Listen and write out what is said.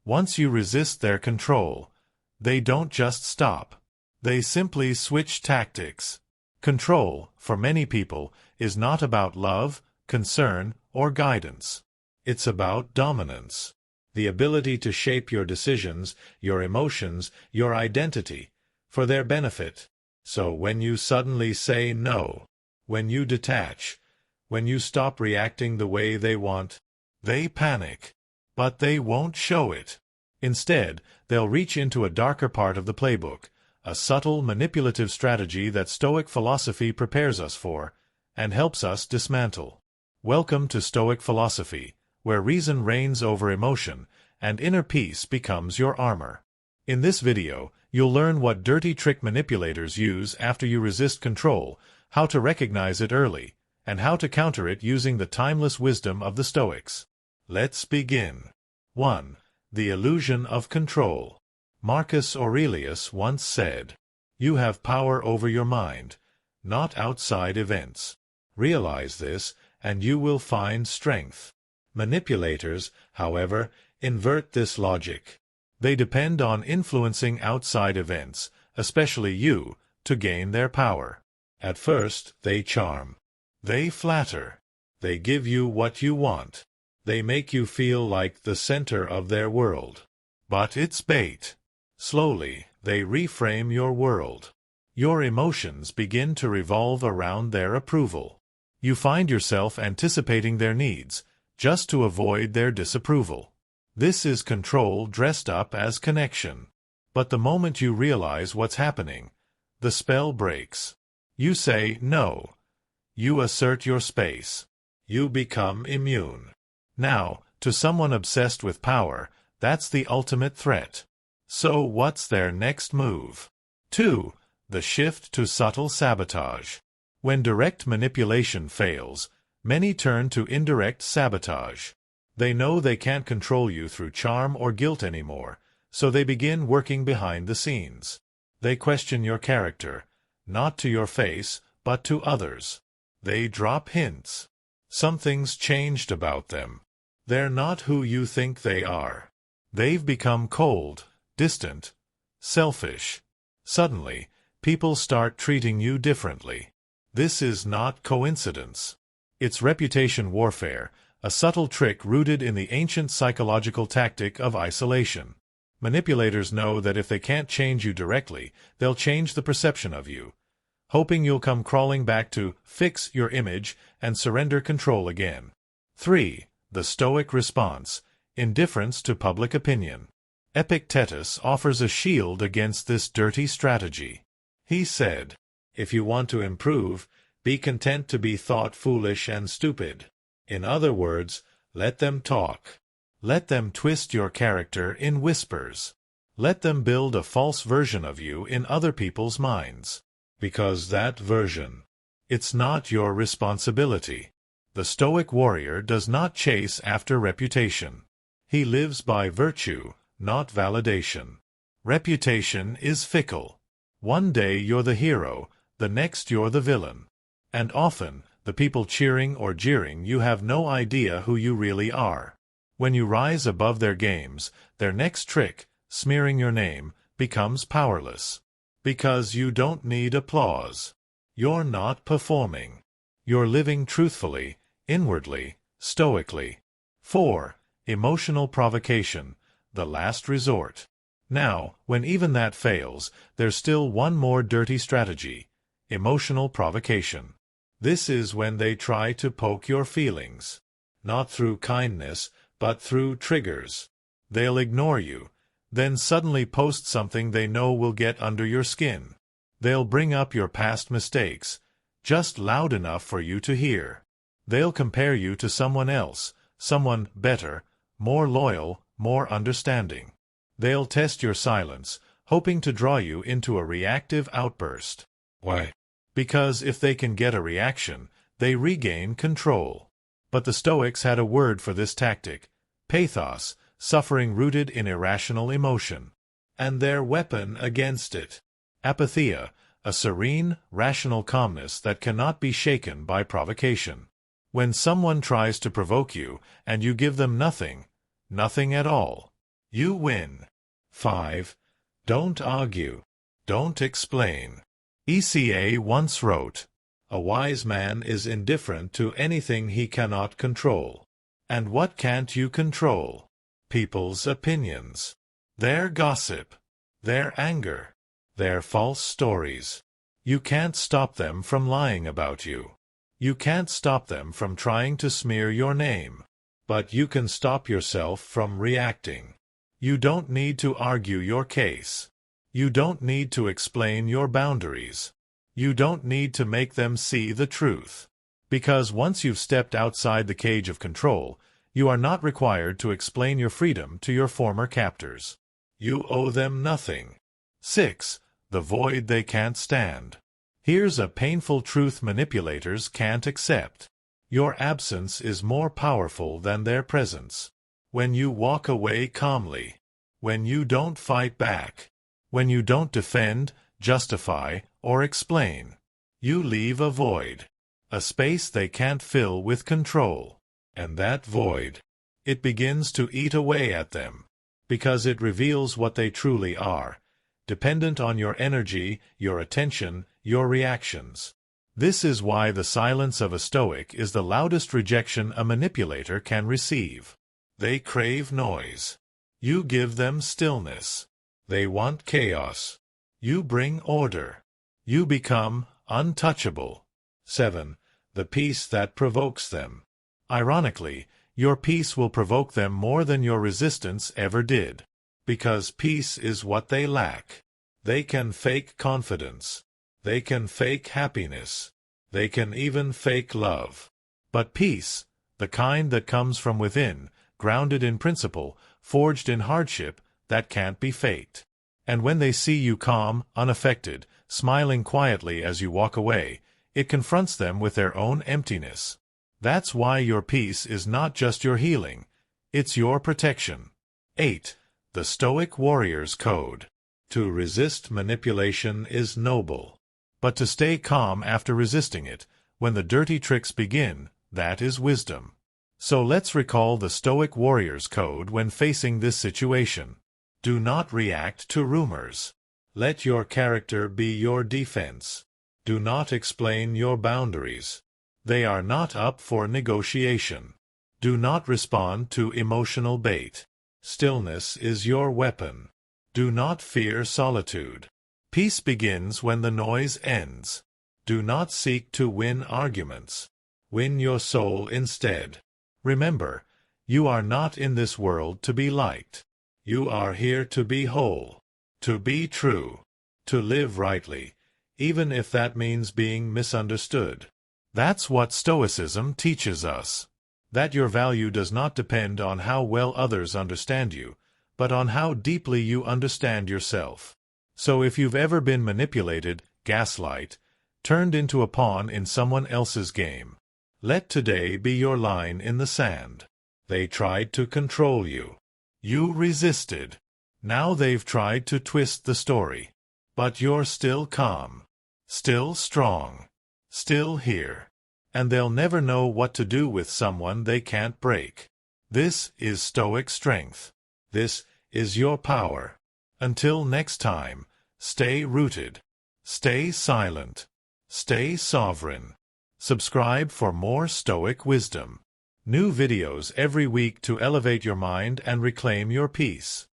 Once you resist their control, they don't just stop. They simply switch tactics. Control, for many people, is not about love, concern, or guidance. It's about dominance. The ability to shape your decisions, your emotions, your identity, for their benefit. So when you suddenly say no, when you detach, when you stop reacting the way they want, they panic. But they won't show it. Instead, they'll reach into a darker part of the playbook, a subtle, manipulative strategy that Stoic philosophy prepares us for and helps us dismantle. Welcome to Stoic philosophy, where reason reigns over emotion and inner peace becomes your armor. In this video, you'll learn what dirty trick manipulators use after you resist control, how to recognize it early, and how to counter it using the timeless wisdom of the Stoics. Let's begin. 1. The illusion of control. Marcus Aurelius once said, "You have power over your mind, not outside events. Realize this, and you will find strength." Manipulators, however, invert this logic. They depend on influencing outside events, especially you, to gain their power. At first, they charm. They flatter. They give you what you want. They make you feel like the center of their world. But it's bait. Slowly, they reframe your world. Your emotions begin to revolve around their approval. You find yourself anticipating their needs, just to avoid their disapproval. This is control dressed up as connection. But the moment you realize what's happening, the spell breaks. You say no. You assert your space. You become immune. Now, to someone obsessed with power, that's the ultimate threat. So what's their next move? 2. The shift to subtle sabotage. When direct manipulation fails, many turn to indirect sabotage. They know they can't control you through charm or guilt anymore, so they begin working behind the scenes. They question your character, not to your face, but to others. They drop hints. Something's changed about them. They're not who you think they are. They've become cold, distant, selfish. Suddenly, people start treating you differently. This is not coincidence. It's reputation warfare, a subtle trick rooted in the ancient psychological tactic of isolation. Manipulators know that if they can't change you directly, they'll change the perception of you, hoping you'll come crawling back to fix your image and surrender control again. 3. The Stoic response, indifference to public opinion. Epictetus offers a shield against this dirty strategy. He said, "If you want to improve, be content to be thought foolish and stupid." In other words, let them talk. Let them twist your character in whispers. Let them build a false version of you in other people's minds. Because that version, it's not your responsibility. The Stoic warrior does not chase after reputation. He lives by virtue, not validation. Reputation is fickle. One day you're the hero, the next you're the villain. And often, the people cheering or jeering you have no idea who you really are. When you rise above their games, their next trick, smearing your name, becomes powerless. Because you don't need applause. You're not performing. You're living truthfully, inwardly, stoically. 4. Emotional provocation, the last resort. Now, when even that fails, there's still one more dirty strategy: emotional provocation. This is when they try to poke your feelings. Not through kindness, but through triggers. They'll ignore you, then suddenly post something they know will get under your skin. They'll bring up your past mistakes, just loud enough for you to hear. They'll compare you to someone else, someone better, more loyal, more understanding. They'll test your silence, hoping to draw you into a reactive outburst. Why? Because if they can get a reaction, they regain control. But the Stoics had a word for this tactic: pathos, suffering rooted in irrational emotion. And their weapon against it: apatheia, a serene, rational calmness that cannot be shaken by provocation. When someone tries to provoke you, and you give them nothing, nothing at all, You win. 5. Don't argue. Don't explain. ECA once wrote, "A wise man is indifferent to anything he cannot control." And what can't you control? People's opinions, their gossip, their anger, their false stories. You can't stop them from lying about you. You can't stop them from trying to smear your name. But you can stop yourself from reacting. You don't need to argue your case. You don't need to explain your boundaries. You don't need to make them see the truth. Because once you've stepped outside the cage of control, you are not required to explain your freedom to your former captors. You owe them nothing. 6. The void they can't stand. Here's a painful truth manipulators can't accept. Your absence is more powerful than their presence. When you walk away calmly, when you don't fight back, when you don't defend, justify, or explain, you leave a void, a space they can't fill with control. And that void, it begins to eat away at them, because it reveals what they truly are, dependent on your energy, your attention, your reactions. This is why the silence of a Stoic is the loudest rejection a manipulator can receive. They crave noise. You give them stillness. They want chaos. You bring order. You become untouchable. 7. The peace that provokes them. Ironically, your peace will provoke them more than your resistance ever did. Because peace is what they lack. They can fake confidence. They can fake happiness. They can even fake love. But peace, the kind that comes from within, grounded in principle, forged in hardship, that can't be faked. And when they see you calm, unaffected, smiling quietly as you walk away, it confronts them with their own emptiness. That's why your peace is not just your healing, it's your protection. 8. The Stoic Warrior's Code. To resist manipulation is noble. But to stay calm after resisting it, when the dirty tricks begin, that is wisdom. So let's recall the Stoic Warrior's Code when facing this situation. Do not react to rumors. Let your character be your defense. Do not explain your boundaries. They are not up for negotiation. Do not respond to emotional bait. Stillness is your weapon. Do not fear solitude. Peace begins when the noise ends. Do not seek to win arguments. Win your soul instead. Remember, you are not in this world to be liked. You are here to be whole, to be true, to live rightly, even if that means being misunderstood. That's what Stoicism teaches us. That your value does not depend on how well others understand you, but on how deeply you understand yourself. So if you've ever been manipulated, gaslight, turned into a pawn in someone else's game, let today be your line in the sand. They tried to control you. You resisted. Now they've tried to twist the story. But you're still calm, still strong, still here. And they'll never know what to do with someone they can't break. This is Stoic strength. This is your power. Until next time, stay rooted, stay silent, stay sovereign. Subscribe for more Stoic wisdom. New videos every week to elevate your mind and reclaim your peace.